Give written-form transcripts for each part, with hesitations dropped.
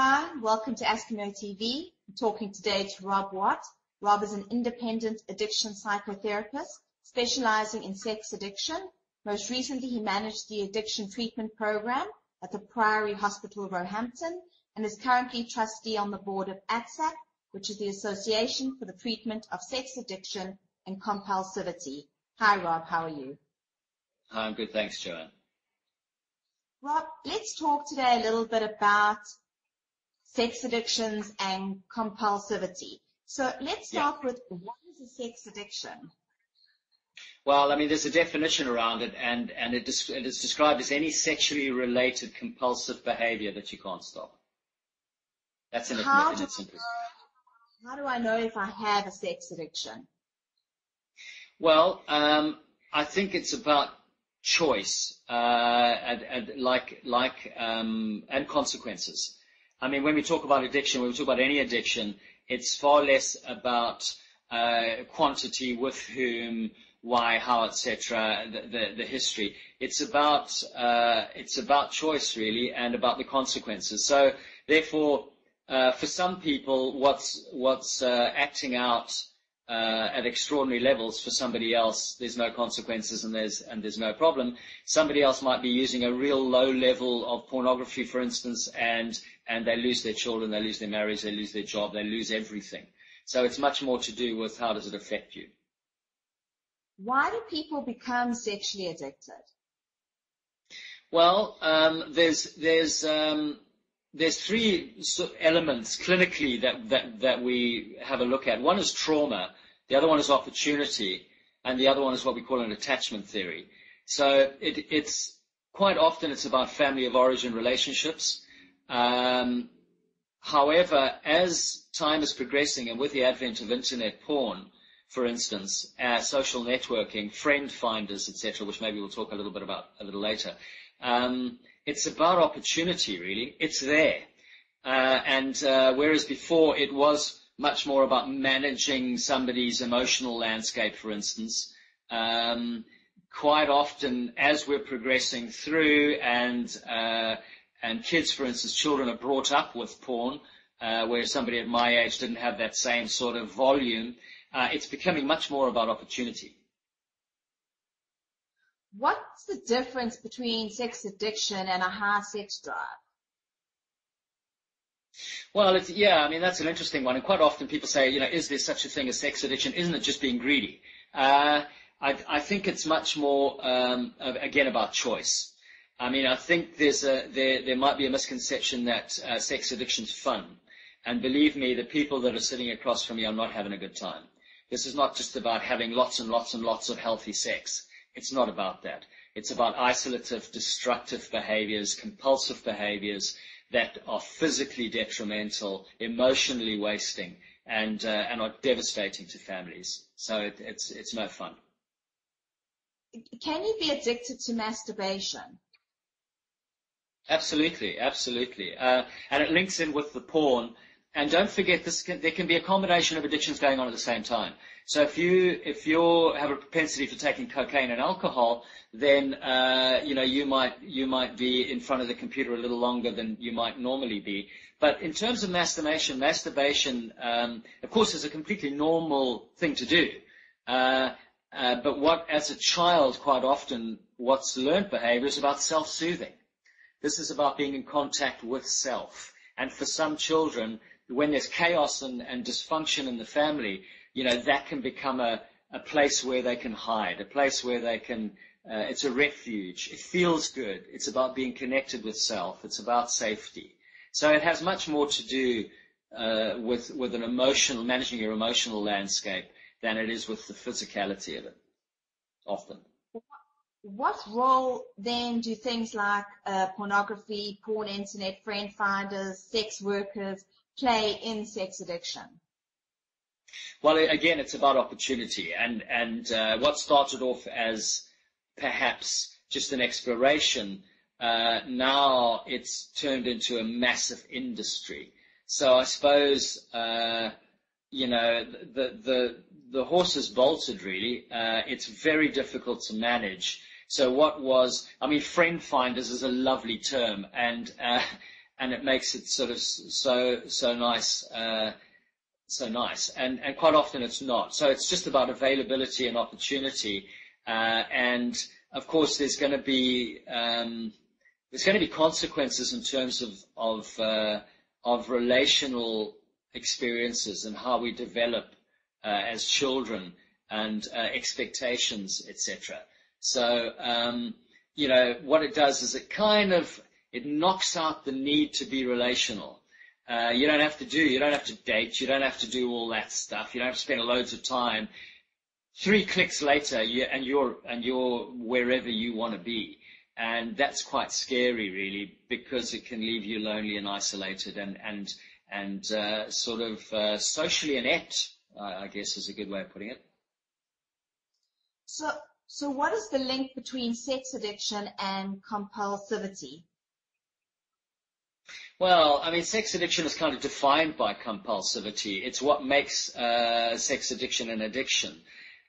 Hi, welcome to Askimo TV. I'm talking today to Robb Watt. Robb is an independent addiction psychotherapist specializing in sex addiction. Most recently, he managed the addiction treatment program at the Priory Hospital, Roehampton, and is currently trustee on the board of ATSAC, which is the Association for the Treatment of Sex Addiction and Compulsivity. Hi, Robb. How are you? Hi, I'm good. Thanks, Joanne. Robb, let's talk today a little bit about sex addictions and compulsivity. So let's start with, what is a sex addiction? Well, I mean, there's a definition around it, and it is described as any sexually related compulsive behavior that you can't stop. That's in its simplest. How do I know if I have a sex addiction? Well, I think it's about choice and consequences. I mean, when we talk about addiction, when we talk about any addiction, it's far less about quantity, with whom, why, how, etc. The history. It's about choice, really, and about the consequences. So, therefore, for some people, what's acting out at extraordinary levels, for somebody else, there's no consequences and there's no problem. Somebody else might be using a real low level of pornography, for instance, and they lose their children, they lose their marriage, they lose their job, they lose everything. So it's much more to do with how does it affect you. Why do people become sexually addicted? Well, there's three elements clinically that we have a look at. One is trauma, the other one is opportunity, and the other one is what we call an attachment theory. So it's quite often it's about family of origin relationships. However, as time is progressing, and with the advent of internet porn, for instance, social networking, friend finders, etc., which maybe we'll talk a little bit about a little later, it's about opportunity, really. It's there. Whereas before it was much more about managing somebody's emotional landscape, for instance, quite often as we're progressing through and kids, for instance, children are brought up with porn, where somebody at my age didn't have that same sort of volume, it's becoming much more about opportunity. What's the difference between sex addiction and a high sex drive? Well, I mean, that's an interesting one. And quite often people say, is there such a thing as sex addiction? Isn't it just being greedy? I think it's much more, again, about choice. I mean, I think there might be a misconception that sex addiction's fun. And believe me, the people that are sitting across from me are not having a good time. This is not just about having lots and lots and lots of healthy sex. It's not about that. It's about isolative, destructive behaviors, compulsive behaviors that are physically detrimental, emotionally wasting, and are devastating to families. So it's no fun. Can you be addicted to masturbation? Absolutely, absolutely. And it links in with the porn. And don't forget, there can be a combination of addictions going on at the same time. So if you have a propensity for taking cocaine and alcohol, then you might be in front of the computer a little longer than you might normally be. But in terms of masturbation, of course, is a completely normal thing to do. But as a child, quite often, what's learned behavior is about self-soothing. This is about being in contact with self. And for some children, when there's chaos and dysfunction in the family, that can become a place where they can hide, a place where they can, it's a refuge. It feels good. It's about being connected with self. It's about safety. So it has much more to do with an emotional, managing your emotional landscape than it is with the physicality of it, often. What role then do things like pornography, porn, internet, friend finders, sex workers play in sex addiction? Well, again, it's about opportunity, and what started off as perhaps just an exploration, now it's turned into a massive industry. So I suppose the horse has bolted, really. It's very difficult to manage. So friend finders is a lovely term, and and it makes it sort of so nice. So nice, and quite often it's not. So it's just about availability and opportunity, and of course there's going to be consequences in terms of relational experiences and how we develop as children, and expectations, etc. So what it does is it knocks out the need to be relational. You don't have to date, you don't have to do all that stuff, you don't have to spend loads of time. 3 clicks later, you're wherever you want to be. And that's quite scary, really, because it can leave you lonely and isolated and sort of socially inept, I guess is a good way of putting it. So what is the link between sex addiction and compulsivity? Well, I mean, sex addiction is kind of defined by compulsivity. It's what makes sex addiction an addiction.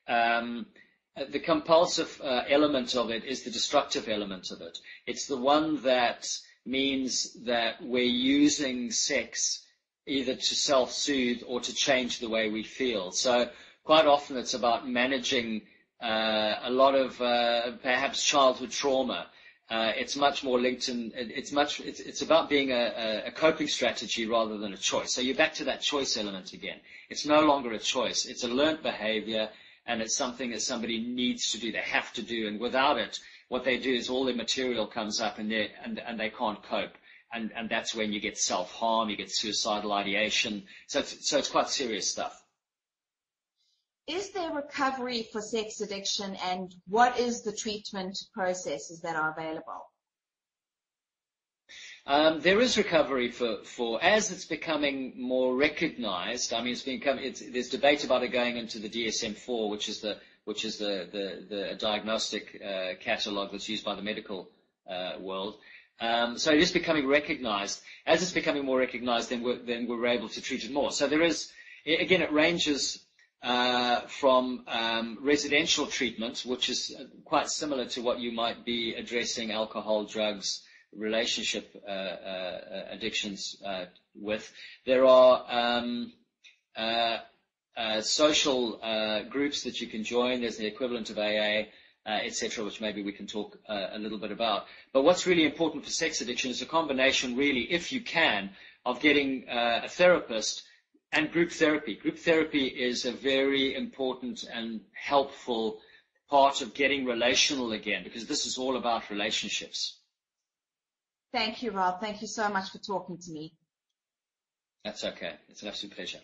The compulsive element of it is the destructive element of it. It's the one that means that we're using sex either to self-soothe or to change the way we feel. So quite often it's about managing a lot of perhaps childhood trauma. It's much more linked in, it's about being a coping strategy rather than a choice. So you're back to that choice element again. It's no longer a choice. It's a learned behavior, and it's something that somebody needs to do. They have to do, and without it, what they do is all their material comes up and they can't cope. And that's when you get self-harm, you get suicidal ideation. So it's quite serious stuff. Is there recovery for sex addiction, and what is the treatment processes that are available? There is recovery for as it's becoming more recognized. I mean, there's debate about it going into the DSM-4, which is the diagnostic catalog that's used by the medical world. So it is becoming recognized. As it's becoming more recognized, then we're able to treat it more. So there is, again, it ranges from residential treatment, which is quite similar to what you might be addressing alcohol, drugs, relationship addictions with. There are social groups that you can join. There's the equivalent of AA, etc., which maybe we can talk a little bit about. But what's really important for sex addiction is a combination, really, if you can, of getting a therapist and group therapy. Group therapy is a very important and helpful part of getting relational again, because this is all about relationships. Thank you, Rob. Thank you so much for talking to me. That's okay. It's an absolute pleasure.